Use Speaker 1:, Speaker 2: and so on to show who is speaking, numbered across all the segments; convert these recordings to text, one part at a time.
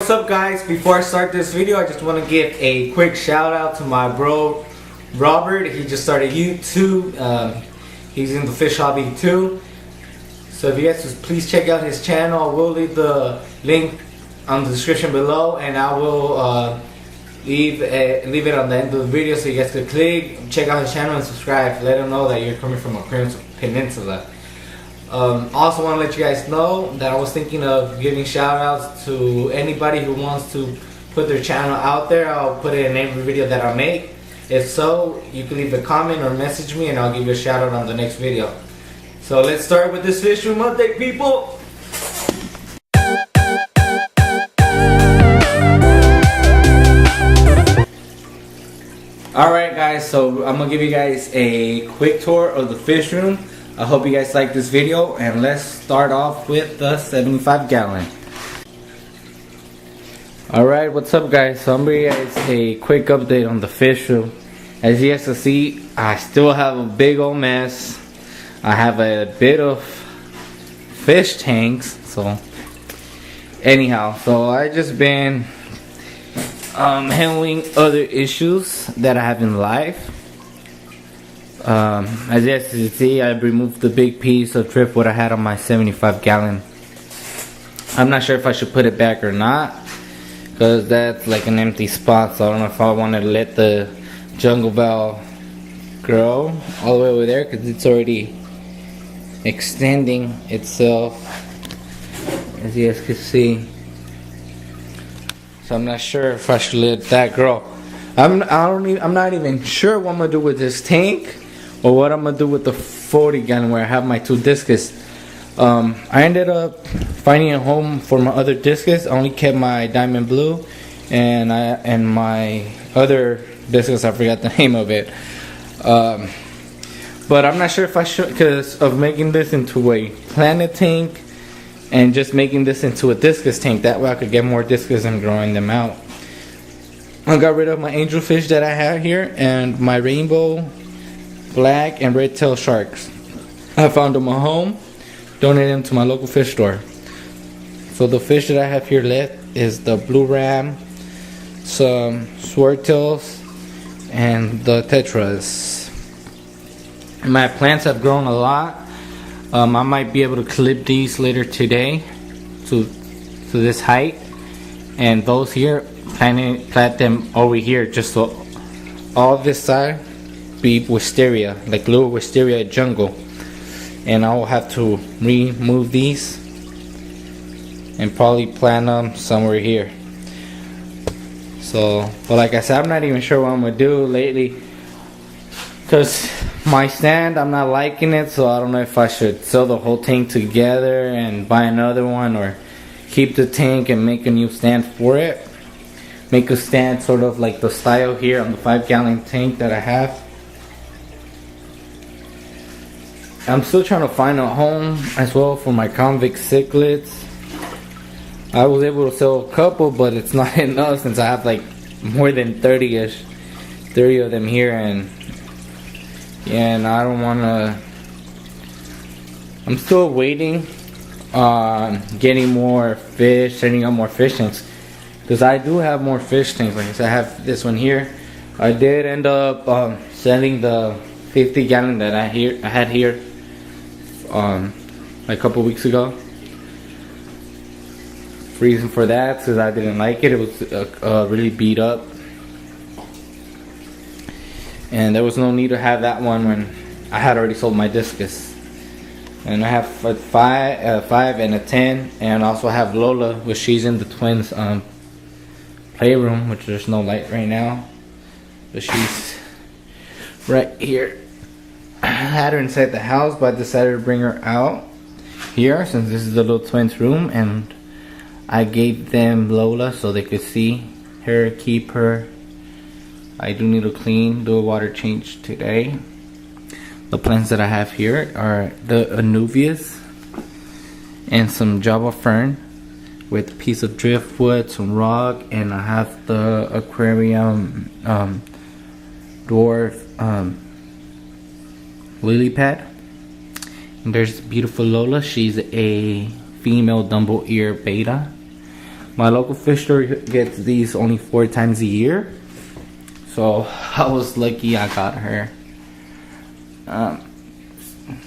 Speaker 1: what's up guys? Before I start this video, I just want to give a quick shout out to my bro Robert. He just started YouTube. He's in the fish hobby too. So if you guys just please check out his channel. I will leave the link on the description below, and I will leave it on the end of the video so you guys can click, check out his channel and subscribe. Let him know that you're coming from a peninsula. Also want to let you guys know that I was thinking of giving shout outs to anybody who wants to put their channel out there. I'll put it in every video that I make. If so, you can leave a comment or message me and I'll give you a shout out on the next video. So let's start with this fish room update, people. Alright guys, so I'm going to give you guys a quick tour of the fish room. I hope you guys like this video, and let's start off with the 75 gallon. Alright, what's up guys? So I'm going to give you guys a quick update on the fish room. As you guys can see, I still have a big old mess. I have a bit of fish tanks, so anyhow, so I just been handling other issues that I have in life. As you guys can see, I removed the big piece of driftwood I had on my 75 gallon. I'm not sure if I should put it back or not, because that's like an empty spot, so I don't know if I want to let the jungle bell grow all the way over there, because it's already extending itself, as you guys can see. So I'm not sure if I should let that grow. I'm not even sure what I'm gonna do with this tank, or what I'm gonna do with the 40 gallon where I have my 2 discus. I ended up finding a home for my other discus. I only kept my diamond blue and my other discus, I forgot the name of it. But I'm not sure if I should, because of making this into a planet tank and just making this into a discus tank. That way I could get more discus and growing them out. I got rid of my angelfish that I have here and my rainbow, black, and red tail sharks. I found them a home, donated them to my local fish store. So the fish that I have here left is the blue ram, some swordtails, and the tetras. My plants have grown a lot. I might be able to clip these later today to this height, and those here plant them over here, just so all this side be wisteria, like little wisteria jungle. And I will have to remove these and probably plant them somewhere here. So, but like I said, I'm not even sure what I'm gonna do lately, because my stand, I'm not liking it, so I don't know if I should sell the whole tank together and buy another one, or keep the tank and make a new stand for it. Make a stand sort of like the style here on the 5 gallon tank that I have. I'm still trying to find a home as well for my convict cichlids. I was able to sell a couple, but it's not enough since I have like more than 30 of them here, and I don't want to. I'm still waiting on getting more fish, setting up more fish tanks, because I do have more fish tanks. Like I said, I have this one here. I did end up selling the 50 gallon that I had here a couple weeks ago. Reason for that is I didn't like it. It was really beat up, and there was no need to have that one when I had already sold my discus. And I have a 5 and a 10, and also have Lola, which she's in the twins playroom, which there's no light right now, but she's right here. I had her inside the house, but I decided to bring her out here since this is the little twins room, and I gave them Lola so they could see her, keep her. I do need to do a water change today. The plants that I have here are the anubias and some java fern with a piece of driftwood, some rock, and I have the aquarium dwarf lily pad. And there's beautiful Lola. She's a female dumble ear beta. My local fish store gets these only 4 times a year. So I was lucky I got her.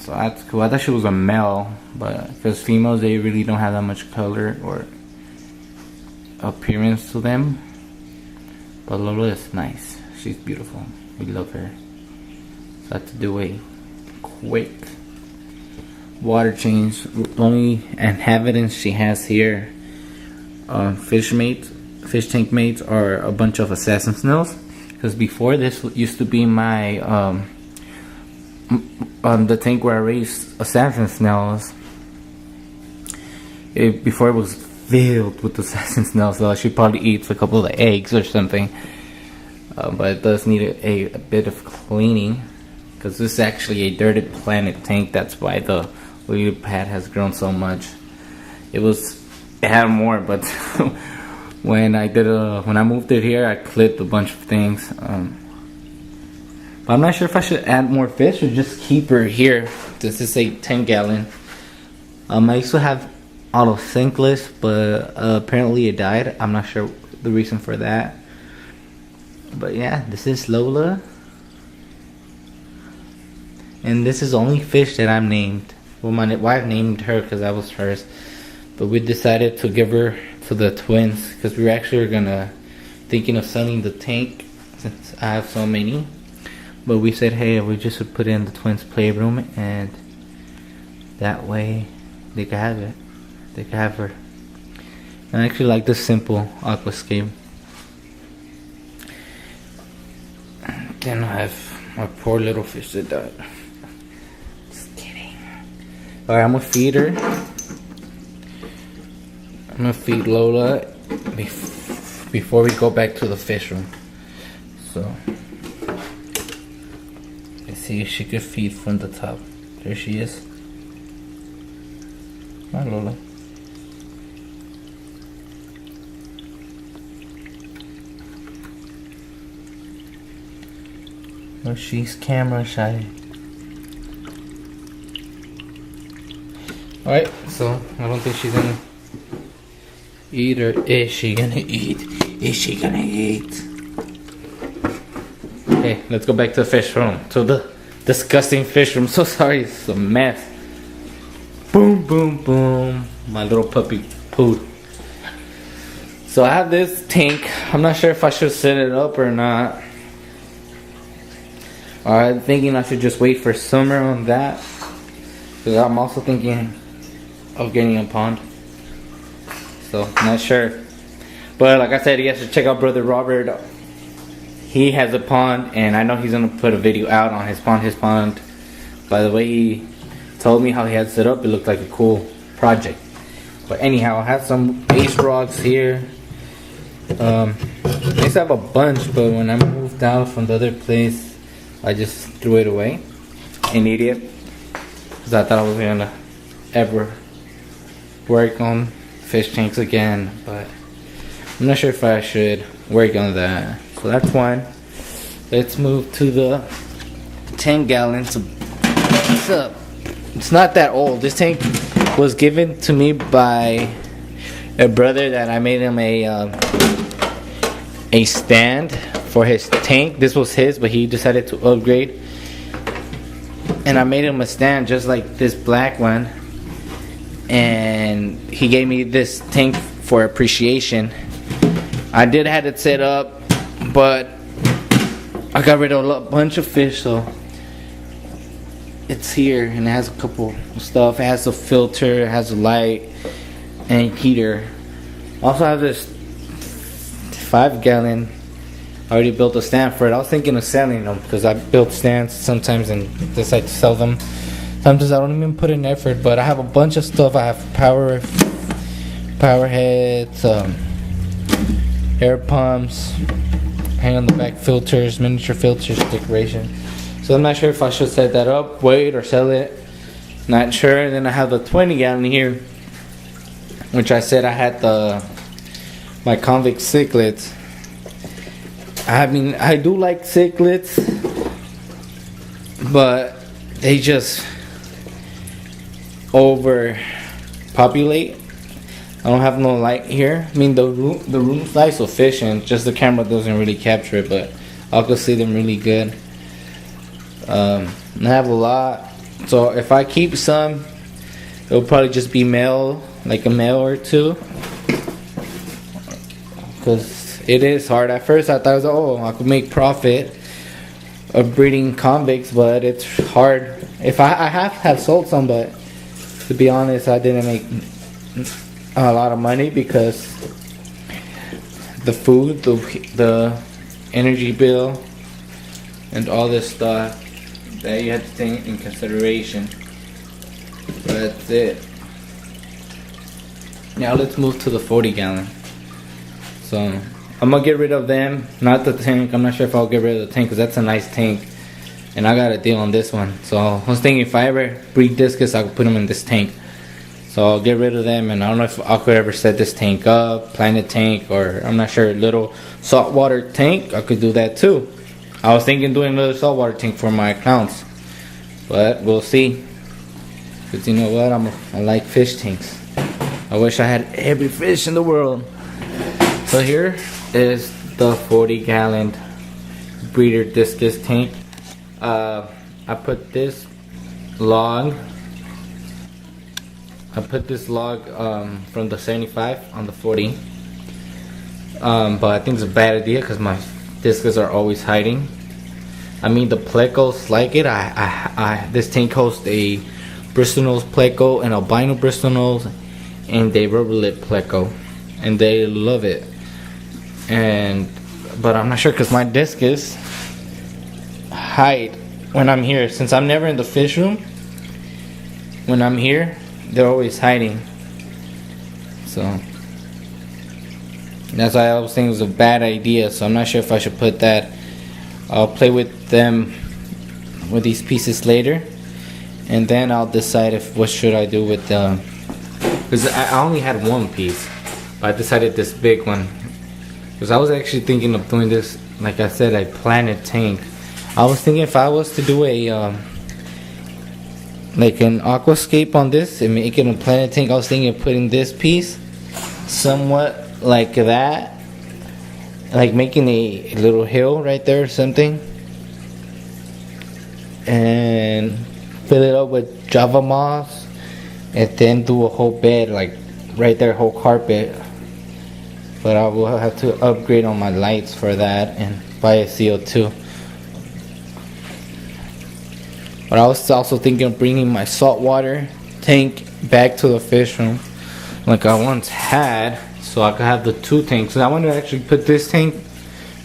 Speaker 1: So that's cool. I thought she was a male, but because females, they really don't have that much color or appearance to them. But Lola is nice. She's beautiful. We love her. So I have to do a quick water change. The only inhabitants she has here, fish tank mates, are a bunch of assassin snails. Because before, this used to be my the tank where I raised assassin snails. Before it was filled with assassin snails, so she probably eats a couple of eggs or something. But it does need a bit of cleaning, because this is actually a dirted planet tank. That's why the lily pad has grown so much. It had more, but when I moved it here, I clipped a bunch of things. But I'm not sure if I should add more fish or just keep her here. This is a 10-gallon. I used to have auto sinkless, but apparently it died. I'm not sure the reason for that. But yeah, this is Lola. And this is the only fish that I'm named. Well, my wife named her because that was hers. But we decided to give her to the twins, because we were actually thinking of selling the tank since I have so many. But we said, hey, we just would put it in the twins' playroom, and that way they could have it. They could have her. And I actually like this simple aquascape. Then I have my poor little fish that died. Just kidding. Alright, I'm gonna feed her. I'm gonna feed Lola before we go back to the fish room. So let's see if she could feed from the top. There she is. Hi, Lola. Oh, she's camera shy. Alright, so I don't think she's gonna eat, or is she gonna eat? Is she gonna eat? Okay, let's go back to the fish room. To the disgusting fish room. So sorry, it's a mess. Boom, boom, boom. My little puppy pooed. So I have this tank. I'm not sure if I should set it up or not. I'm thinking I should just wait for summer on that, because I'm also thinking of getting a pond. So not sure. But like I said, you guys should check out Brother Robert. He has a pond, and I know he's gonna put a video out on his pond. His pond, by the way he told me how he had set up, it looked like a cool project. But anyhow, I have some ace rocks here. I used to have a bunch, but when I moved out from the other place, I just threw it away. An idiot, because I thought I was gonna ever work on fish tanks again, but I'm not sure if I should work on that. So that's one. Let's move to the 10 gallons. What's up? It's not that old. This tank was given to me by a brother that I made him a stand for his tank. This was his, but he decided to upgrade, and I made him a stand just like this black one, and he gave me this tank for appreciation. I did have it set up, but I got rid of a bunch of fish, so it's here, and it has a couple of stuff. It has a filter, it has a light, and heater. Also have this 5-gallon. I already built a stand for it. I was thinking of selling them, because I build stands sometimes and decide to sell them. Sometimes I don't even put in effort, but I have a bunch of stuff. I have power heads, air pumps, hang on the back filters, miniature filters, decoration. So I'm not sure if I should set that up, wait, or sell it. Not sure. And then I have the 20-gallon here, which I said I had my convict cichlids. I mean, I do like cichlids, but they just overpopulate. I don't have no light here. I mean, the room's light sufficient. Just the camera doesn't really capture it, but I can see them really good. I have a lot, so if I keep some, it'll probably just be male, like a male or two. Because it is hard. At first, I thought, I could make profit of breeding convicts, but it's hard. If I have sold some, but to be honest, I didn't make a lot of money because the food, the energy bill, and all this stuff that you have to take in consideration. But that's it. Now let's move to the 40 gallon. So I'm gonna get rid of them, not the tank. I'm not sure if I'll get rid of the tank because that's a nice tank, and I got a deal on this one. So I was thinking if I ever breed discus, I could put them in this tank. So I'll get rid of them, and I don't know if I could ever set this tank up, planet tank, or I'm not sure, little saltwater tank. I could do that too. I was thinking doing another saltwater tank for my clowns, but we'll see. Cause you know what, I like fish tanks. I wish I had every fish in the world. So here is the 40 gallon breeder discus tank. I put this log. From the 75 on the 40. But I think it's a bad idea because my discus are always hiding. I mean, the plecos like it. This tank hosts a Bristol nose pleco, an albino Bristol nose, and a rubber lip pleco, and they love it. But I'm not sure because my discus hide when I'm here. Since I'm never in the fish room, when I'm here, they're always hiding. So that's why I was thinking it was a bad idea. So I'm not sure if I should put that. I'll play with them with these pieces later, and then I'll decide what should I do with them. Because I only had one piece, but I decided this big one. Because I was actually thinking of doing this, like I said, a planet tank. I was thinking if I was to do a like an aquascape on this and make it a planet tank, I was thinking of putting this piece somewhat like that, like making a little hill right there or something, and fill it up with Java moss, and then do a whole bed like right there, whole carpet. But I will have to upgrade on my lights for that and buy a CO2. But I was also thinking of bringing my saltwater tank back to the fish room like I once had, so I could have the two tanks. So I want to actually put this tank,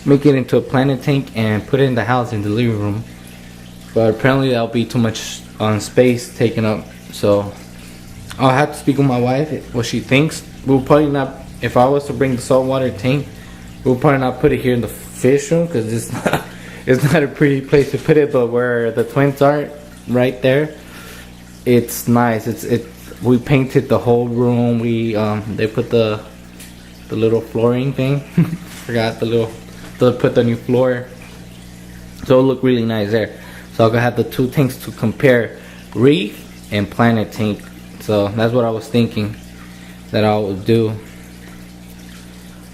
Speaker 1: make it into a planet tank, and put it in the house in the living room. But apparently that'll be too much space taken up. So I'll have to speak with my wife what she thinks. We'll probably not, if I was to bring the saltwater tank, we'll probably not put it here in the fish room because it's not a pretty place to put it. But where the twins are, right there, it's nice. We painted the whole room. We they put the little flooring thing. Forgot they put the new floor, so it'll look really nice there. So I'm gonna have the two tanks to compare, Reef and Planet Tank. So that's what I was thinking that I would do,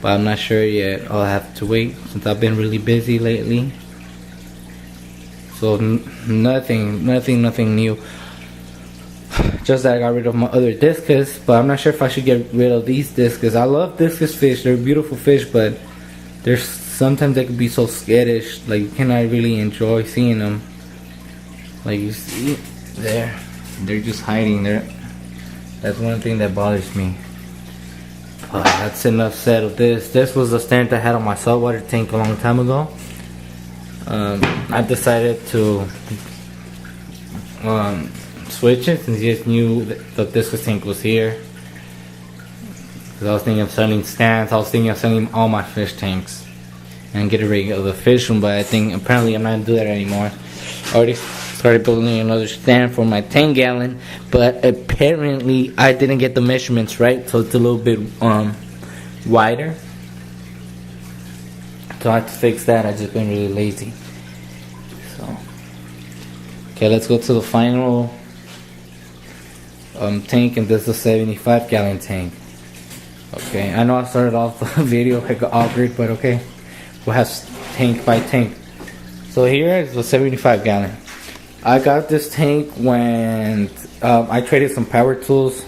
Speaker 1: but I'm not sure yet. I'll have to wait since I've been really busy lately. So nothing new. Just that I got rid of my other discus, but I'm not sure if I should get rid of these discus. I love discus fish; they're beautiful fish, but there's sometimes they can be so skittish. Like you cannot really enjoy seeing them. Like you see, they're just hiding there. That's one thing that bothers me. That's enough said of this. This was the stand I had on my saltwater tank a long time ago. I decided to switch it since you just knew that the discus tank was here. Because I was thinking of selling stands. I was thinking of selling all my fish tanks and get rid of the fish room, but I think apparently I'm not gonna do that anymore. I already started building another stand for my 10 gallon, but apparently I didn't get the measurements right, so it's a little bit wider. So I have to fix that. I've just been really lazy. So okay, let's go to the final tank, and this is a 75 gallon tank. Okay, I know I started off the video like awkward, but okay. We'll have tank by tank. So here is the 75 gallon. I got this tank when I traded some power tools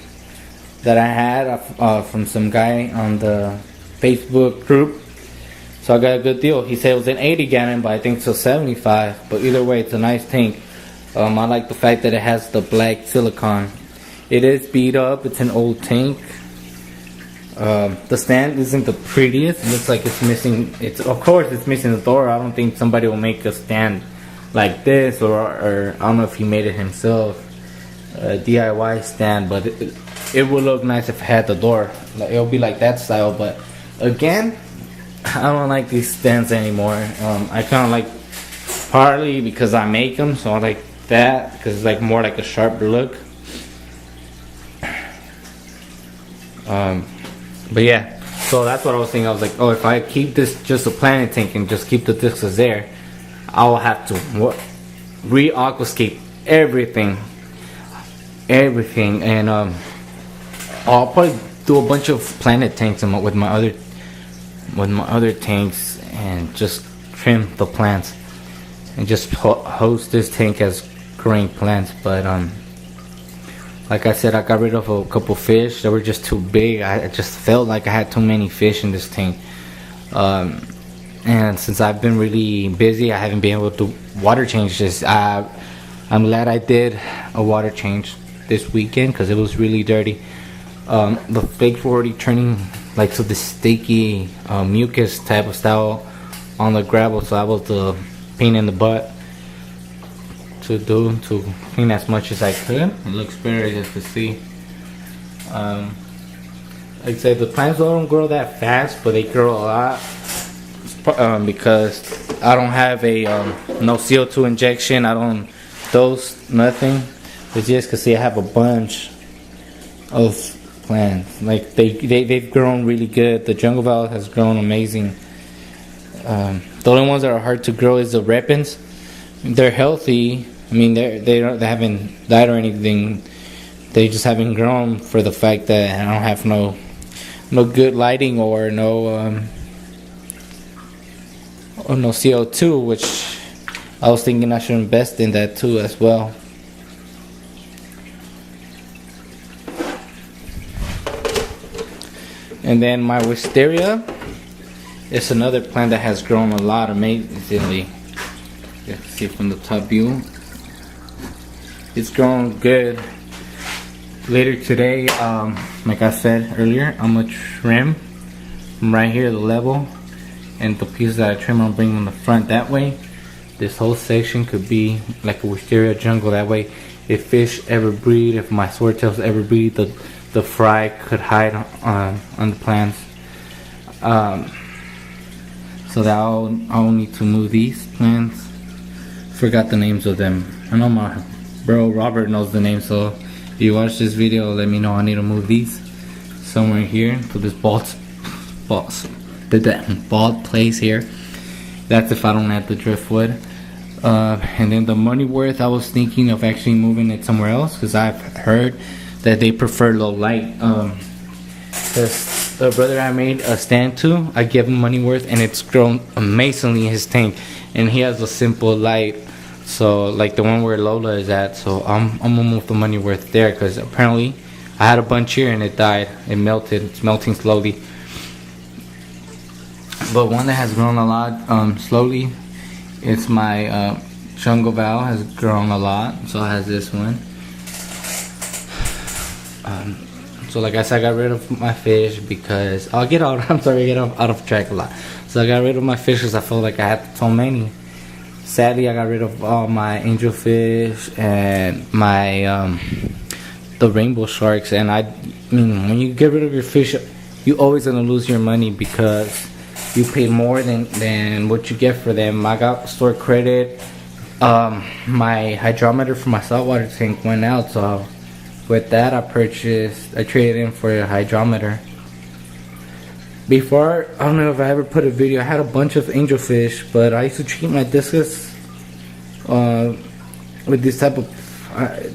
Speaker 1: that I had from some guy on the Facebook group. So I got a good deal. He said it was an 80 gallon, but I think it's a 75. But either way, it's a nice tank. I like the fact that it has the black silicone. It is beat up. It's an old tank. The stand isn't the prettiest. It looks like it's missing. Of course it's missing the door. I don't think somebody will make a stand like this, or I don't know if he made it himself, a DIY stand. But it would look nice if it had the door. Like, it'll be like that style. But again, I don't like these stands anymore. I kind of like, partly because I make them, so I like that because it's like more like a sharper look. But yeah, so that's what I was thinking. I was like, oh, if I keep this just a planet tank and just keep the discs there, I'll have to re-aquascape everything, and I'll probably do a bunch of planet tanks with my other tanks, and just trim the plants and just host this tank as growing plants. But like I said, I got rid of a couple fish that were just too big. I just felt like I had too many fish in this tank. And since I've been really busy, I haven't been able to water change this. I'm glad I did a water change this weekend because it was really dirty. The flakes were already turning like to the sticky mucus type of style on the gravel, so I was the pain in the butt to clean as much as I could. It looks better, as you can see. Like I said, the plants don't grow that fast, but they grow a lot because I don't have a no CO2 injection. I don't dose nothing. It's just because I have a bunch of plants. Like they've grown really good. The jungle violet has grown amazing. The only ones that are hard to grow is the repens. They're healthy. I mean, they haven't died or anything. They just haven't grown for the fact that I don't have no good lighting or no CO2, which I was thinking I should invest in that too as well. And then my wisteria is another plant that has grown a lot amazingly. You can see from the top view. It's grown good. Later today, like I said earlier, I'm gonna trim from right here, the level, and the pieces that I trim, I'll bring on the front. That way, this whole section could be like a wisteria jungle. That way, if fish ever breed, if my swordtails ever breed, the fry could hide on the plants. So that I'll need to move these plants. Forgot the names of them. I know my bro Robert knows the name, so if you watch this video, let me know. I need to move these somewhere here to this bald place here. That's if I don't have the driftwood. And then the money worth, I was thinking of actually moving it somewhere else because I've heard that they prefer low light. Because the brother I made a stand to, I gave him money worth, and it's grown amazingly in his tank, and he has a simple light. So like the one where Lola is at, so I'm gonna move the money worth there because apparently I had a bunch here and it died. It melted. It's melting slowly. But one that has grown a lot slowly, it's my jungle val has grown a lot. So it has this one. So like I said, I got rid of my fish because I'll get out. I'm sorry, I get out of track a lot. So I got rid of my fish because I felt like I had so many. Sadly, I got rid of all my angelfish and my the rainbow sharks. And I mean, when you get rid of your fish, you always gonna lose your money because you pay more than what you get for them. I got store credit. My hydrometer for my saltwater tank went out, so with that I traded in for a hydrometer. Before, I don't know if I ever put a video, I had a bunch of angelfish, but I used to treat my discus with this type of,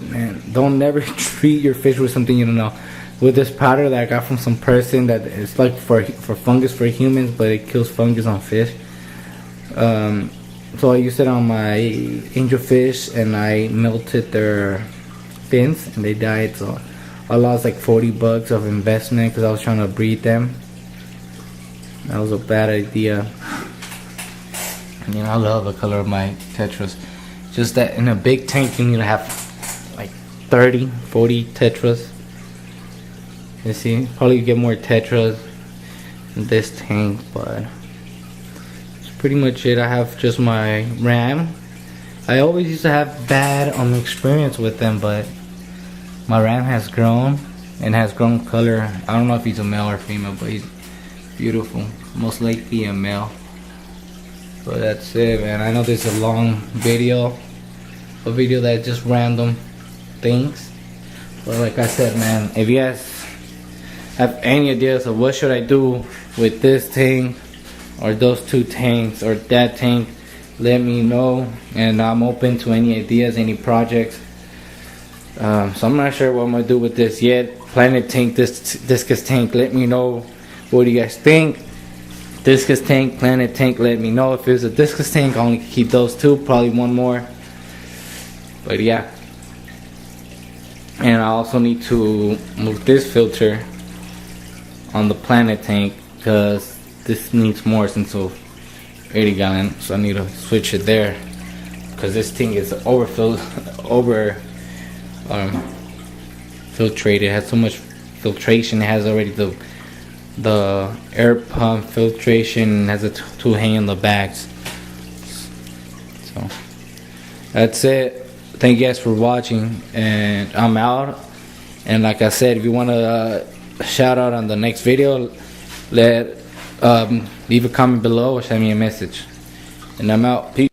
Speaker 1: man, don't never treat your fish with something you don't know. with this powder that I got from some person that it's like for fungus for humans, but it kills fungus on fish. So I used it on my angelfish, and I melted their fins, and they died. So I lost like $40 of investment because I was trying to breed them. That was a bad idea. You know, I love the color of my tetras. Just that in a big tank you need to have like 30, 40 tetras. You see, probably get more tetras in this tank, but that's pretty much it. I have just my ram. I always used to have bad experience with them, but my ram has grown and has grown color. I don't know if he's a male or female, but he's beautiful. Most likely a male. But that's it, man. I know this is a long video, a video that's just random things. But like I said, man, if you guys have any ideas of what should I do with this tank or those two tanks or that tank, let me know, and I'm open to any ideas, any projects. So I'm not sure what I'm gonna do with this yet. Planet tank, this discus tank, let me know what do you guys think. Discus tank, planet tank, let me know. If it was a discus tank, I'll only keep those two, probably one more. But yeah, and I also need to move this filter on the planet tank because this needs more since it's 80 gallon, so I need to switch it there because this thing is overfilled, filtrated. It has so much filtration. It has already the air pump filtration, has a two hang on the backs. So that's it. Thank you guys for watching, and I'm out. And like I said, if you want to shout out on the next video, leave a comment below or send me a message. And I'm out. Peace.